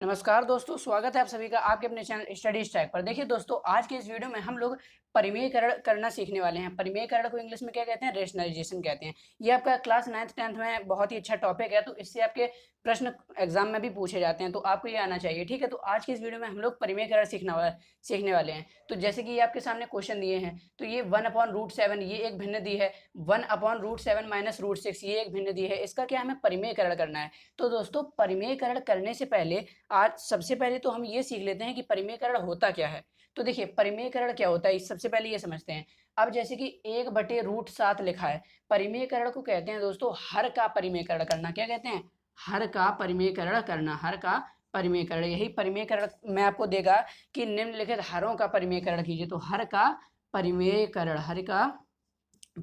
नमस्कार दोस्तों, स्वागत है आप सभी का आपके अपने चैनल स्टडी स्टैक पर। देखिए दोस्तों, आज के इस वीडियो में हम लोग परिमेयकरण करना सीखने वाले हैं। परिमेयकरण को इंग्लिश में क्या कहते हैं? रेशनलाइजेशन कहते हैं। ये आपका क्लास 9th 10th में बहुत ही अच्छा टॉपिक है, तो इससे आपके प्रश्न एग्जाम में भी पूछे जाते हैं, तो आपको ये आना चाहिए। ठीक है, तो आज की इस वीडियो में हम लोग परिमेयकरण सीखने वाले हैं। तो जैसे कि ये आपके सामने क्वेश्चन दिए हैं, तो ये 1/√7 ये एक भिन्न दी है, 1/√7 माइनस √6 ये एक भिन्न दी है। इसका क्या हमें परिमेयकरण करना है। तो दोस्तों, परिमेयकरण करने से पहले आज सबसे पहले तो हम ये सीख लेते हैं कि परिमेयकरण होता क्या है। तो देखिए, परिमेयकरण क्या होता है, सबसे पहले ये समझते हैं। अब जैसे कि 1/√7 लिखा है, परिमेयकरण को कहते हैं दोस्तों हर का परिमेयकरण करना। क्या कहते हैं? हर का परिमेयकरण करना, हर का परिमेयकरण। यही परिमेयकरण मैं आपको देगा कि निम्नलिखित हरों का परिमेयकरण कीजिए। तो हर का परिमेयकरण, हर का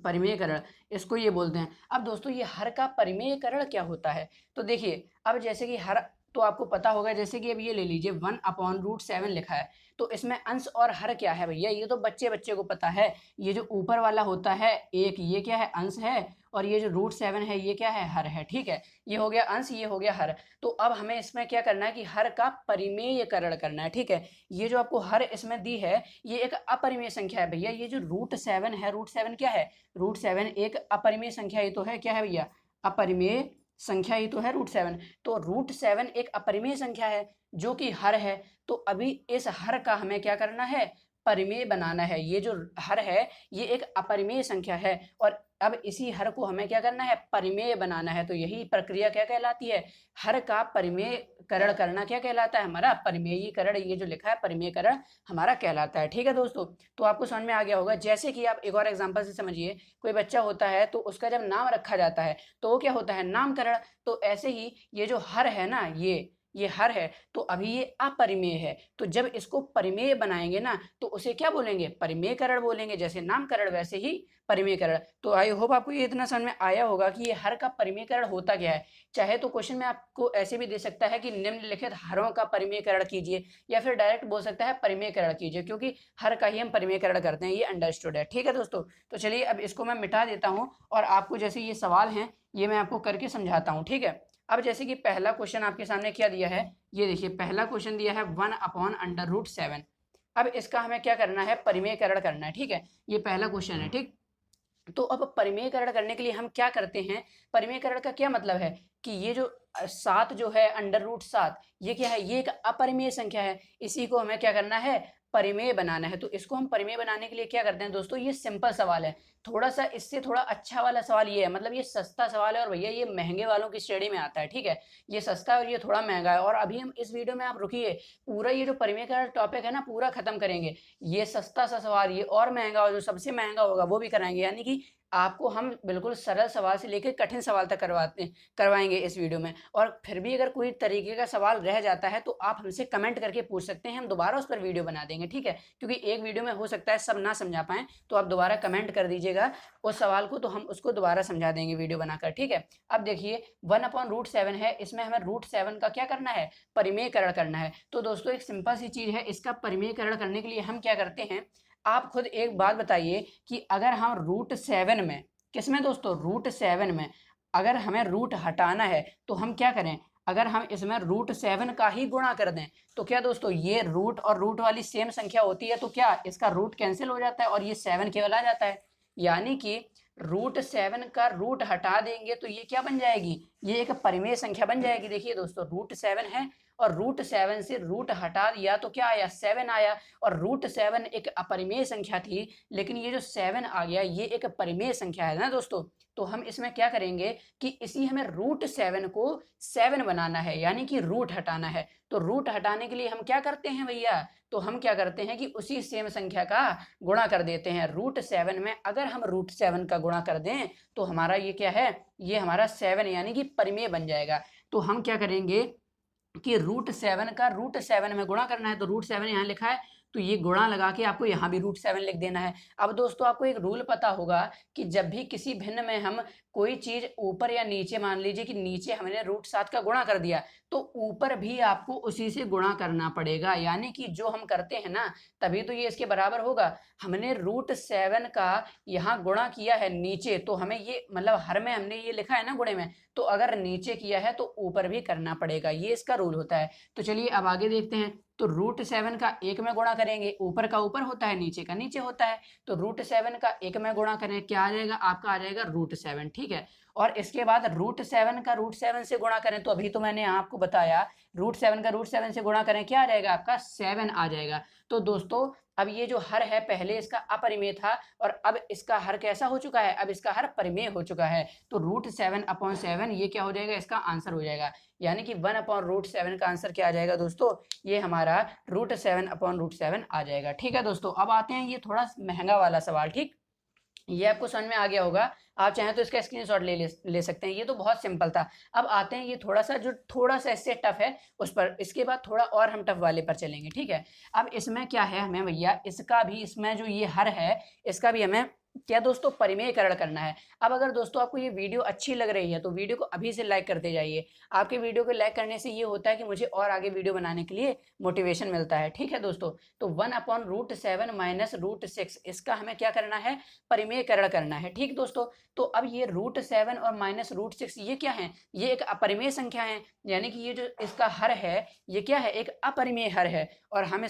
परिमेयकरण, इसको ये बोलते हैं। अब दोस्तों, ये हर का परिमेयकरण क्या होता है? तो देखिए, अब जैसे कि हर, तो आपको पता होगा, जैसे कि अब ये ले लीजिए 1/√7 लिखा है, तो इसमें अंश और हर क्या है भैया? ये तो बच्चे बच्चे को पता है। ये जो ऊपर वाला होता है एक, ये क्या है? अंश है। और ये जो √7 है ये क्या है? हर है। ठीक है, ये हो गया अंश, ये हो गया हर। तो अब हमें इसमें क्या करना है कि हर का परिमेयकरण करना है। ठीक है, ये जो आपको हर इसमें दी है ये एक अपरिमेय संख्या है भैया। ये जो √7 है, √7 क्या है? √7 एक अपरिमेय संख्या ही तो है। क्या है भैया? अपरिमेय संख्या ही तो है √7। तो √7 एक अपरिमेय संख्या है जो कि हर है। तो अभी इस हर का हमें क्या करना है? परिमेय बनाना है। ये जो हर है ये एक अपरिमेय संख्या है, और अब इसी हर को हमें क्या करना है? परिमेय बनाना है। तो यही प्रक्रिया क्या कहलाती है? हर का परिमेयकरण करना क्या कहलाता है? हमारा परिमेयीकरण। ये जो लिखा है परिमेयकरण हमारा कहलाता है। ठीक है दोस्तों, तो आपको समझ में आ गया होगा। जैसे कि आप एक और एग्जांपल से समझिए, कोई बच्चा होता है तो उसका जब नाम रखा जाता है तो वो क्या होता है? नामकरण। तो ऐसे ही ये जो हर है ना, ये हर है, तो अभी ये अपरिमेय है। तो जब इसको परिमेय बनाएंगे ना तो उसे क्या बोलेंगे? परिमेयकरण बोलेंगे। जैसे नामकरण वैसे ही परिमेयकरण। तो आई होप आपको ये इतना समझ में आया होगा कि ये हर का परिमेयकरण होता क्या है। चाहे तो क्वेश्चन में आपको ऐसे भी दे सकता है कि निम्नलिखित हरों का परिमेयकरण कीजिए, या फिर डायरेक्ट बोल सकता है परिमेयकरण कीजिए, क्योंकि हर का ही हम परिमेयकरण करते हैं। ये अंडरस्टूड है। ठीक है दोस्तों, तो चलिए अब इसको मैं मिटा देता हूँ और आपको जैसे ये सवाल हैं ये मैं आपको करके समझाता हूँ। ठीक है, अब जैसे कि पहला क्वेश्चन आपके सामने क्या दिया है, ये देखिए पहला क्वेश्चन दिया है 1/√7। अब इसका हमें क्या करना है? परिमेयकरण करना है। ठीक है, ये पहला क्वेश्चन है। ठीक, तो अब परिमेयकरण करने के लिए हम क्या करते हैं? परिमेयकरण का क्या मतलब है कि ये जो 7 जो है √7, ये क्या है? ये एक अपरिमेय संख्या है। इसी को हमें क्या करना है? परिमेय बनाना है। तो इसको हम परिमेय बनाने के लिए क्या करते हैं दोस्तों? ये सिंपल सवाल है। थोड़ा सा इससे थोड़ा अच्छा वाला सवाल ये है, मतलब ये सस्ता सवाल है और भैया ये महंगे वालों की श्रेणी में आता है। ठीक है, ये सस्ता है और ये थोड़ा महंगा है। और अभी हम इस वीडियो में, आप रुकिए, पूरा ये जो परिमेयकरण टॉपिक है ना पूरा खत्म करेंगे। ये सस्ता सा सवाल, ये और महंगा, और जो सबसे महंगा होगा वो भी कराएंगे। यानी कि आपको हम बिल्कुल सरल सवाल से लेकर कठिन सवाल तक करवाएंगे इस वीडियो में। और फिर भी अगर कोई तरीके का सवाल रह जाता है तो आप हमसे कमेंट करके पूछ सकते हैं, हम दोबारा उस पर वीडियो बना देंगे। ठीक है, क्योंकि एक वीडियो में हो सकता है सब ना समझा पाएं, तो आप दोबारा कमेंट कर दीजिएगा उस सवाल को, तो हम उसको दोबारा समझा देंगे वीडियो बनाकर। ठीक है, अब देखिए 1/√7 है, इसमें हमें √7 का क्या करना है? परिमेयकरण करना है। तो दोस्तों, एक सिंपल सी चीज है, इसका परिमेयकरण करने के लिए हम क्या करते हैं? आप खुद एक बात बताइए कि अगर हम √7 में, किसमें दोस्तों? √7 में अगर हमें रूट हटाना है तो हम क्या करें? अगर हम इसमें √7 का ही गुणा कर दें तो क्या दोस्तों, ये रूट और रूट वाली सेम संख्या होती है, तो क्या इसका रूट कैंसिल हो जाता है और ये 7 केवल आ जाता है। यानी कि √7 का रूट हटा देंगे तो ये क्या बन जाएगी? ये एक परिमेय संख्या बन जाएगी। देखिए दोस्तों, √7 है और √7 से रूट हटा दिया तो क्या आया? 7 आया। और √7 एक अपरिमेय संख्या थी, लेकिन ये जो 7 आ गया ये एक परिमेय संख्या है ना दोस्तों। तो हम इसमें क्या करेंगे कि इसी हमें √7 को 7 बनाना है, यानी कि रूट हटाना है। तो रूट हटाने के लिए हम क्या करते हैं भैया? तो हम क्या करते हैं कि उसी सेम संख्या का गुणा कर देते हैं। √7 में अगर हम √7 का गुणा कर दें तो हमारा ये क्या है? ये हमारा 7 यानी कि परिमेय बन जाएगा। तो हम क्या करेंगे कि √7 का √7 में गुणा करना है। तो √7 यहाँ लिखा है, तो ये गुणा लगा के आपको यहाँ भी √7 लिख देना है। अब दोस्तों आपको एक रूल पता होगा कि जब भी किसी भिन्न में हम कोई चीज़ ऊपर या नीचे, मान लीजिए कि नीचे हमने √7 का गुणा कर दिया तो ऊपर भी आपको उसी से गुणा करना पड़ेगा, यानी कि जो हम करते हैं ना तभी तो ये इसके बराबर होगा। हमने √7 का यहाँ गुणा किया है नीचे, तो हमें ये मतलब हर में हमने ये लिखा है ना गुणे में, तो अगर नीचे किया है तो ऊपर भी करना पड़ेगा, ये इसका रूल होता है। तो चलिए अब आगे देखते हैं। तो √7 का 1 में गुणा करेंगे, ऊपर का ऊपर होता है नीचे का नीचे होता है, तो √7 का 1 में गुणा करें, क्या आ जाएगा आपका, आ जाएगा √7, ठीक है। और इसके बाद √7 का √7 से गुणा करें, तो अभी तो मैंने आपको बताया √7 का √7 से गुणा करें, क्या आ जाएगा आपका 7 आ जाएगा। तो दोस्तों अब ये जो हर है पहले इसका अपरिमेय था और अब इसका हर कैसा हो चुका है, अब इसका हर परिमेय हो चुका है। तो √7/7 ये क्या हो जाएगा, इसका आंसर हो जाएगा, यानी कि 1/√7 का आंसर क्या आ जाएगा दोस्तों, ये हमारा √7/√7 आ जाएगा। ठीक है दोस्तों, अब आते हैं ये थोड़ा महंगा वाला सवाल। ठीक, ये आपको समझ में आ गया होगा, आप चाहें तो इसका स्क्रीनशॉट ले सकते हैं, ये तो बहुत सिंपल था। अब आते हैं ये थोड़ा सा जो थोड़ा सा इससे टफ है उस पर, इसके बाद थोड़ा और हम टफ वाले पर चलेंगे, ठीक है। अब इसमें क्या है, हमें भैया इसका भी, इसमें जो ये हर है इसका भी हमें क्या दोस्तों परिमेयकरण करना है। अब अगर दोस्तों आपको ये वीडियो अच्छी लग रही है तो वीडियो को अभी से लाइक करते जाइए। आपके वीडियो को लाइक करने से ये होता है कि मुझे और आगे वीडियो बनाने के लिए मोटिवेशन मिलता है, ठीक है दोस्तों। तो 1/√7 माइनस √6 इसका हमें क्या करना है, परिमेयकरण करना है, ठीक दोस्तों। तो अब ये √7 और माइनस √6 ये क्या है, ये एक अपरिमेय संख्या है, यानी कि ये जो इसका हर है ये क्या है, एक अपरिमेय हर है। और हम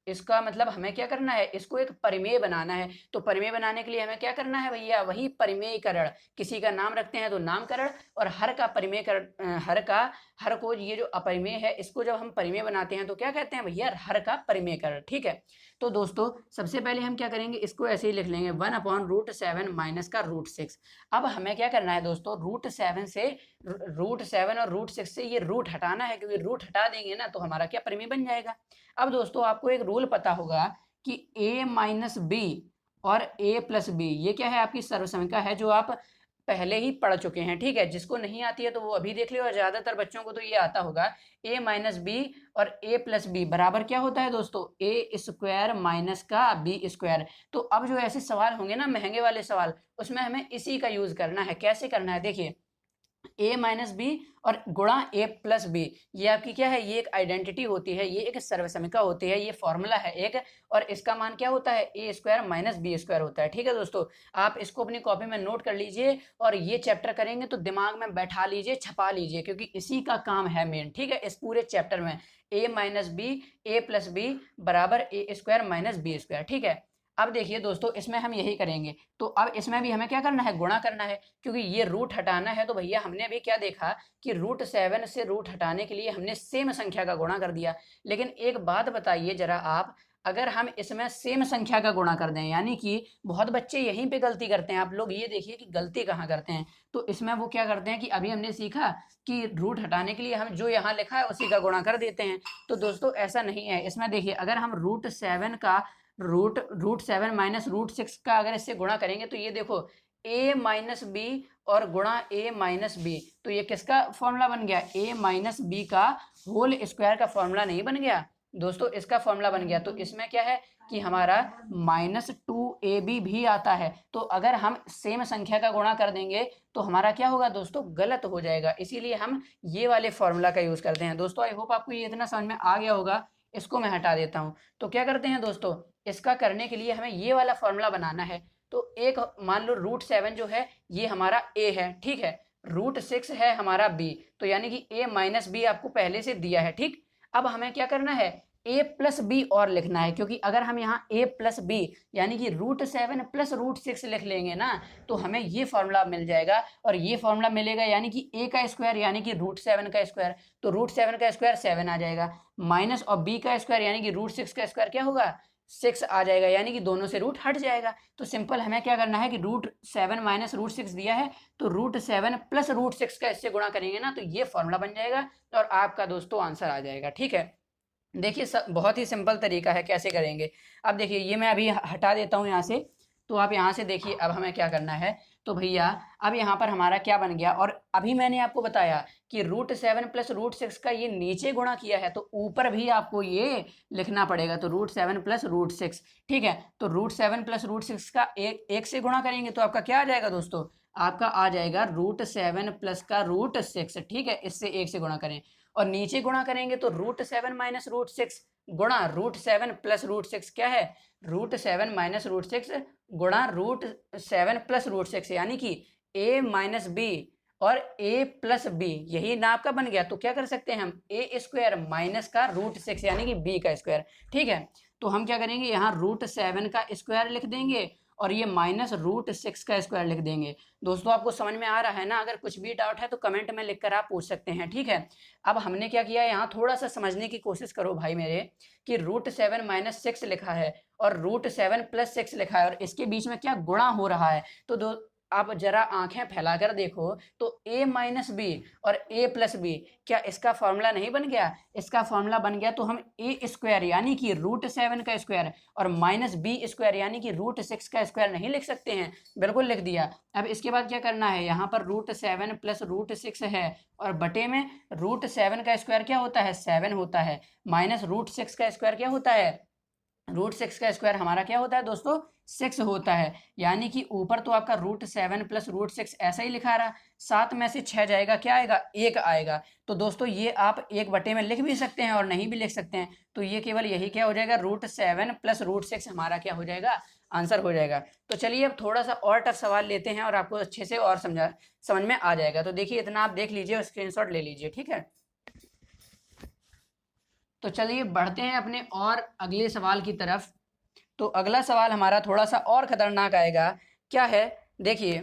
इसका मतलब हमें क्या करना है, इसको एक परिमेय बनाना है। तो परिमेय बनाने के लिए हमें क्या करना है भैया, वही परिमेयकरण, किसी का नाम रखते हैं तो नामकरण, और हर का परिमेयकरण, हर को ये जो अपरिमेय है इसको जब हम परिमेय बनाते हैं तो क्या कहते हैं भैया, हर का परिमेयकरण, ठीक है। तो दोस्तों सबसे पहले हम क्या करेंगे, इसको ऐसे ही लिख लेंगे 1/√7 माइनस का √6। अब हमें क्या करना है दोस्तों, √7 और √6 से ये रूट हटाना है, क्योंकि रूट हटा देंगे ना तो हमारा क्या परिमेय बन जाएगा। अब दोस्तों आपको एक रूल पता होगा कि a माइनस बी और a प्लस बी ये क्या है, आपकी सर्वसंख्या है, जो आप पहले ही पढ़ चुके हैं, ठीक है। जिसको नहीं आती है तो वो अभी देख लियो, और ज़्यादातर बच्चों को तो ये आता होगा। a माइनस बी और a प्लस बी बराबर क्या होता है दोस्तों, a² माइनस का b²। तो अब जो ऐसे सवाल होंगे ना महंगे वाले सवाल, उसमें हमें इसी का यूज़ करना है। कैसे करना है देखिए, a माइनस बी और गुणा a प्लस बी, ये आपकी क्या है, ये एक आइडेंटिटी होती है, ये एक सर्वसमीका होती है, ये फॉर्मूला है एक, और इसका मान क्या होता है, a² माइनस b² होता है, ठीक है दोस्तों। आप इसको अपनी कॉपी में नोट कर लीजिए, और ये चैप्टर करेंगे तो दिमाग में बैठा लीजिए, छपा लीजिए, क्योंकि इसी का काम है मेन, ठीक है। इस पूरे चैप्टर में a minus B, a plus B बराबर a² माइनस b², ठीक है। अब देखिए दोस्तों इसमें हम यही करेंगे, तो अब इसमें भी हमें क्या करना है, गुणा करना है, क्योंकि ये रूट हटाना है। तो भैया हमने अभी क्या देखा कि √7 से रूट हटाने के लिए हमने सेम संख्या का गुणा कर दिया। लेकिन एक बात बताइए जरा आप, अगर हम इसमें सेम संख्या का गुणा कर दें, यानी कि बहुत बच्चे यहीं पे गलती करते हैं, आप लोग ये देखिए कि गलती कहाँ करते हैं। तो इसमें वो क्या करते हैं कि अभी हमने सीखा कि रूट हटाने के लिए हम जो यहाँ लिखा है उसी का गुणा कर देते हैं। तो दोस्तों ऐसा नहीं है, इसमें देखिए अगर हम √7 का √7 माइनस √6 का अगर इससे गुणा करेंगे तो ये देखो a माइनस बी और गुणा a माइनस बी, तो ये किसका फॉर्मूला बन गया, a माइनस बी का होल स्क्वायर का फॉर्मूला नहीं बन गया दोस्तों, इसका फॉर्मूला बन गया। तो इसमें क्या है कि हमारा -2ab भी आता है। तो अगर हम सेम संख्या का गुणा कर देंगे तो हमारा क्या होगा दोस्तों, गलत हो जाएगा, इसीलिए हम ये वाले फॉर्मूला का यूज़ करते हैं। दोस्तों आई होप आपको ये इतना समझ में आ गया होगा। इसको मैं हटा देता हूँ। तो क्या करते हैं दोस्तों, इसका करने के लिए हमें ये वाला फॉर्मूला बनाना है। तो एक मान लो √7 जो है ये हमारा a है, ठीक है, √6 है हमारा b, तो यानी कि a माइनस बी आपको पहले से दिया है, ठीक। अब हमें क्या करना है, a प्लस बी और लिखना है, क्योंकि अगर हम यहाँ a प्लस बी यानी कि √7 प्लस √6 लिख लेंगे ना तो हमें ये फॉर्मूला मिल जाएगा, और ये फॉर्मूला मिलेगा यानी कि a का स्क्वायर यानी कि √7 का स्क्वायर, तो √7 का स्क्वायर 7 आ जाएगा, माइनस और b का स्क्वायर यानी कि √6 का स्क्वायर क्या होगा, 6 आ जाएगा, यानी कि दोनों से रूट हट जाएगा। तो सिंपल हमें क्या करना है कि √7 माइनस √6 दिया है, तो √7 प्लस √6 का इससे गुणा करेंगे ना तो ये फॉर्मूला बन जाएगा, और आपका दोस्तों आंसर आ जाएगा, ठीक है। देखिए बहुत ही सिंपल तरीका है कैसे करेंगे। अब देखिए ये मैं अभी हटा देता हूँ यहाँ से, तो आप यहाँ से देखिए अब हमें क्या करना है। तो भैया अब यहाँ पर हमारा क्या बन गया, और अभी मैंने आपको बताया कि √7 प्लस √6 का ये नीचे गुणा किया है तो ऊपर भी आपको ये लिखना पड़ेगा। तो √7 प्लस √6, ठीक है। तो √7 प्लस √6 का एक से गुणा करेंगे तो आपका क्या आ जाएगा दोस्तों, आपका आ जाएगा √7 प्लस का √6, ठीक है। इससे एक से गुणा करें और नीचे गुणा करेंगे तो √7 माइनस √6 गुणा √7 प्लस √6 क्या है, √7 माइनस √6 गुणा √7 प्लस √6, यानी कि a माइनस बी और a प्लस बी, यही ना आपका बन गया। तो क्या कर सकते हैं हम, a² माइनस का √6 यानी कि b का स्क्वायर, ठीक है। तो हम क्या करेंगे, यहाँ √7 का स्क्वायर लिख देंगे और ये माइनस √6 का स्क्वायर लिख देंगे। दोस्तों आपको समझ में आ रहा है ना? अगर कुछ भी डाउट है तो कमेंट में लिखकर आप पूछ सकते हैं, ठीक है। अब हमने क्या किया, यहाँ थोड़ा सा समझने की कोशिश करो भाई मेरे, कि √7 माइनस 6 लिखा है और √7 प्लस 6 लिखा है और इसके बीच में क्या गुणा हो रहा है। तो आप जरा आंखें फैलाकर देखो तो a माइनस बी और a प्लस बी, क्या इसका फॉर्मूला नहीं बन गया? इसका फॉर्मूला बन गया। तो हम a² यानी कि √7 का स्क्वायर और माइनस b² यानी कि √6 का स्क्वायर नहीं लिख सकते हैं? बिल्कुल लिख दिया। अब इसके बाद क्या करना है, यहाँ पर √7 प्लस √6 है और बटे में √7 का स्क्वायर क्या होता है, 7 होता है, माइनस √6 का स्क्वायर क्या होता है, √6 का स्क्वायर हमारा क्या होता है दोस्तों, 6 होता है। यानी कि ऊपर तो आपका √7 प्लस √6 ऐसा ही लिखा रहा, 7 में से 6 जाएगा, क्या आएगा, 1 आएगा। तो दोस्तों ये आप 1 बटे में लिख भी सकते हैं और नहीं भी लिख सकते हैं। तो ये केवल यही क्या हो जाएगा, √7 प्लस √6 हमारा क्या हो जाएगा, आंसर हो जाएगा। तो चलिए अब थोड़ा सा और टफ सवाल लेते हैं और आपको अच्छे से और समझ में आ जाएगा। तो देखिए इतना आप देख लीजिए और स्क्रीनशॉट ले लीजिए, ठीक है। तो चलिए बढ़ते हैं अपने और अगले सवाल की तरफ। तो अगला सवाल हमारा थोड़ा सा और खतरनाक आएगा। क्या है, देखिए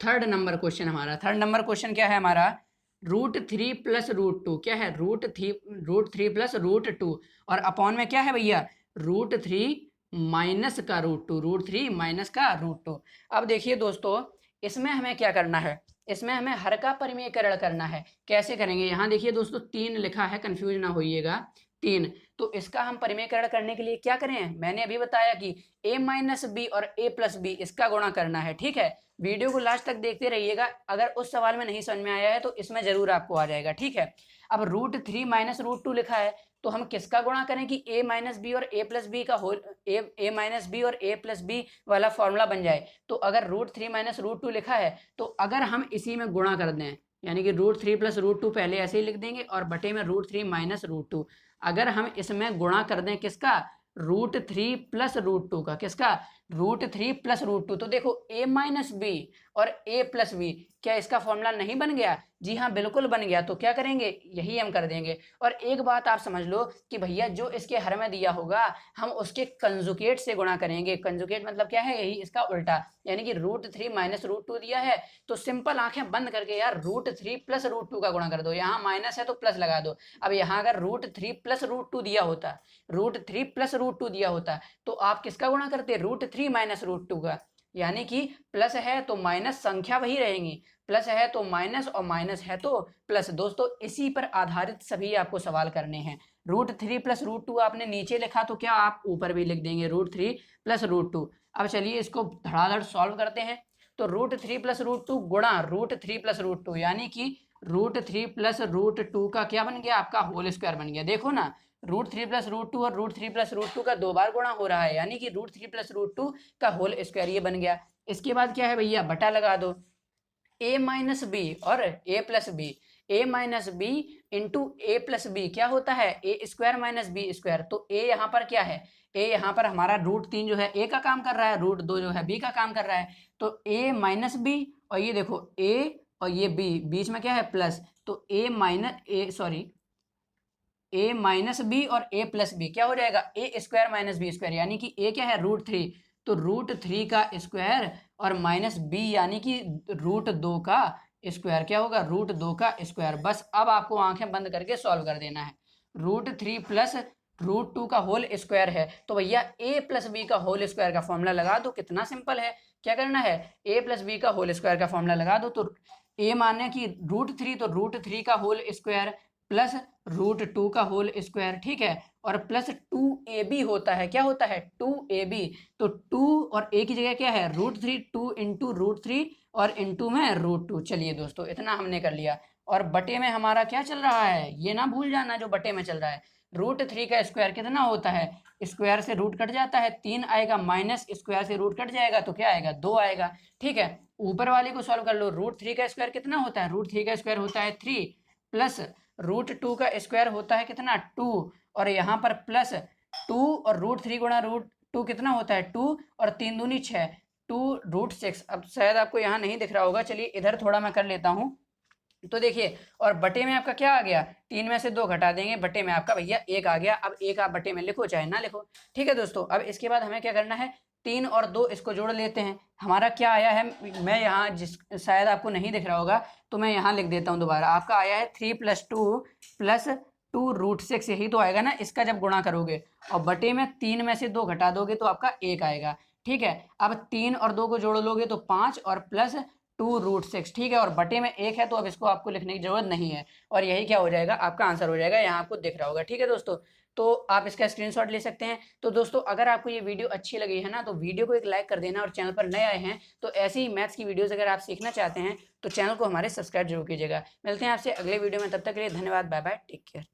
थर्ड नंबर क्वेश्चन हमारा, थर्ड नंबर क्वेश्चन क्या है हमारा, √3 प्लस √2, क्या है, √3 प्लस √2 और अपॉन में क्या है भैया, √3 माइनस का √2, √3 माइनस का √2। अब देखिए दोस्तों इसमें हमें क्या करना है, इसमें हमें हर का परिमेयकरण करना है। कैसे करेंगे, यहाँ देखिए दोस्तों 3 लिखा है, कंफ्यूज ना होइएगा, 3। तो इसका हम परिमेयकरण करने के लिए क्या करें, मैंने अभी बताया कि a माइनस बी और a प्लस बी इसका गुणा करना है, ठीक है। वीडियो को लास्ट तक देखते रहिएगा, अगर उस सवाल में नहीं समझ में आया है तो इसमें जरूर आपको आ जाएगा, ठीक है। अब √3 माइनस √2 लिखा है तो हम किसका गुणा करें कि a माइनस बी और a प्लस बी का होल, a माइनस बी और a प्लस बी वाला फॉर्मूला बन जाए। तो अगर √3 माइनस √2 लिखा है तो अगर हम इसी में गुणा कर दें, यानी कि √3 प्लस √2 पहले ऐसे ही लिख देंगे और बटे में √3 माइनस √2, अगर हम इसमें गुणा कर दें किसका, √3 प्लस √2 का, किसका, √3 प्लस √2। तो देखो a माइनस बी और a प्लस बी, क्या इसका फॉर्मूला नहीं बन गया? जी हाँ बिल्कुल बन गया। तो क्या करेंगे, यही हम कर देंगे। और एक बात आप समझ लो कि भैया जो इसके हर में दिया होगा हम उसके कंजुगेट से गुणा करेंगे। कंजुगेट मतलब क्या है, यही इसका उल्टा, यानी कि √3 माइनस √2 दिया है तो सिंपल आंखें बंद करके यार √3 प्लस √2 का गुणा कर दो। यहाँ माइनस है तो प्लस लगा दो। अब यहाँ अगर √3 प्लस √2 दिया होता, √3 प्लस √2 दिया होता तो आप किसका गुणा करते, √3 माइनस √2 का, यानी कि प्लस है तो माइनस, संख्या वही रहेंगी, प्लस है तो माइनस और माइनस है तो प्लस। दोस्तों इसी पर आधारित सभी आपको सवाल करने हैं। √3 प्लस √2 आपने नीचे लिखा तो क्या आप ऊपर भी लिख देंगे, √3 प्लस √2। अब चलिए इसको धड़ाधड़ सॉल्व करते हैं। तो √3 प्लस √2 गुणा √3 प्लस √2, यानी कि √3 प्लस √2 का क्या बन गया, आपका होल स्क्वायर बन गया। देखो ना, √3 प्लस √2 और √3 प्लस √2 का 2 बार गुणा हो रहा है, यानी कि √3 प्लस √2 का होल स्क्वायर ये बन गया। इसके बाद क्या है भैया, बटा लगा दो, a माइनस बी और a plus B, a minus B into a plus B क्या होता है, a² माइनस b²। तो a यहाँ पर क्या है, a यहाँ पर हमारा √3 जो है a का काम कर रहा है, √2 जो है b का काम कर रहा है। तो a माइनस बी और ये देखो a और ये b, बीच में क्या है प्लस, तो a माइनस बी और a प्लस बी क्या हो जाएगा, a² माइनस b², यानी कि a क्या है, √3, तो √3 का स्क्वायर और माइनस b यानी कि √2 का स्क्वायर क्या होगा, √2 का स्क्वायर। बस अब आपको आंखें बंद करके सॉल्व कर देना है। √3 प्लस √2 का होल स्क्वायर है तो भैया a प्लस बी का होल स्क्वायर का फॉर्मूला लगा दो। कितना सिंपल है, क्या करना है, a प्लस बी का होल स्क्वायर का फॉर्मूला लगा दो। तो a माने कि √3 तो √3 का होल स्क्वायर प्लस √2 का होल स्क्वायर, ठीक है, और प्लस 2ab होता है, क्या होता है 2ab, तो 2 और a की जगह क्या है √3, 2 इंटू √3 और इंटू में √2। चलिए दोस्तों इतना हमने कर लिया, और बटे में हमारा क्या चल रहा है, ये ना भूल जाना जो बटे में चल रहा है, √3 का स्क्वायर कितना होता है, स्क्वायर से रूट कट जाता है 3 आएगा, माइनस स्क्वायर से रूट कट जाएगा तो क्या आएगा 2 आएगा, ठीक है। ऊपर वाले को सॉल्व कर लो, √3 का स्क्वायर कितना होता है, √3 का स्क्वायर होता है 3, प्लस √2 का स्क्वायर होता है कितना 2, और यहाँ पर प्लस 2 और √3 गुणा √2 कितना होता है 2, और 3 दूनी 6, 2√6। अब शायद आपको यहाँ नहीं दिख रहा होगा, चलिए इधर थोड़ा मैं कर लेता हूँ। तो देखिए, और बटे में आपका क्या आ गया, 3 में से 2 घटा देंगे, बटे में आपका भैया 1 आ गया। अब 1 आप बटे में लिखो चाहे ना लिखो, ठीक है दोस्तों। अब इसके बाद हमें क्या करना है, 3 और 2 इसको जोड़ लेते हैं। हमारा क्या आया है, मैं यहाँ जिस शायद आपको नहीं दिख रहा होगा तो मैं यहाँ लिख देता हूँ दोबारा, आपका आया है 3 + 2 + 2√6, यही तो आएगा ना इसका जब गुणा करोगे, और बटे में 3 में से 2 घटा दोगे तो आपका 1 आएगा, ठीक है। अब 3 और 2 को जोड़ लोगे तो 5 और प्लस 2√6, ठीक है, और बटे में 1 है तो अब इसको आपको लिखने की जरूरत नहीं है, और यही क्या हो जाएगा आपका आंसर हो जाएगा, यहाँ आपको दिख रहा होगा, ठीक है दोस्तों। तो आप इसका स्क्रीनशॉट ले सकते हैं। तो दोस्तों अगर आपको ये वीडियो अच्छी लगी है ना तो वीडियो को एक लाइक कर देना, और चैनल पर नए आए हैं तो ऐसी ही मैथ्स की वीडियोस अगर आप सीखना चाहते हैं तो चैनल को हमारे सब्सक्राइब जरूर कीजिएगा। मिलते हैं आपसे अगले वीडियो में, तब तक के लिए धन्यवाद, बाय बाय, टेक केयर।